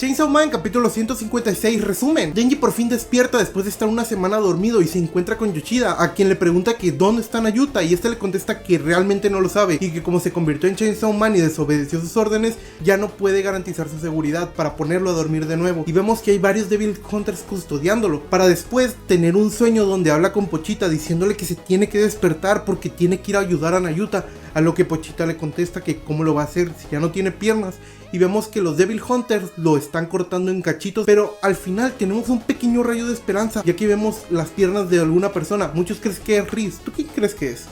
Chainsaw Man capítulo 156, resumen. Denji por fin despierta después de estar una semana dormido y se encuentra con Yoshida, a quien le pregunta que dónde está Nayuta, y este le contesta que realmente no lo sabe y que como se convirtió en Chainsaw Man y desobedeció sus órdenes, ya no puede garantizar su seguridad para ponerlo a dormir de nuevo. Y vemos que hay varios Devil Hunters custodiándolo, para después tener un sueño donde habla con Pochita diciéndole que se tiene que despertar porque tiene que ir a ayudar a Nayuta, a lo que Pochita le contesta que cómo lo va a hacer si ya no tiene piernas. Y vemos que los Devil Hunters lo están cortando en cachitos, pero al final tenemos un pequeño rayo de esperanza, ya que vemos las piernas de alguna persona. Muchos creen que es Riz. ¿Tú quién crees que es?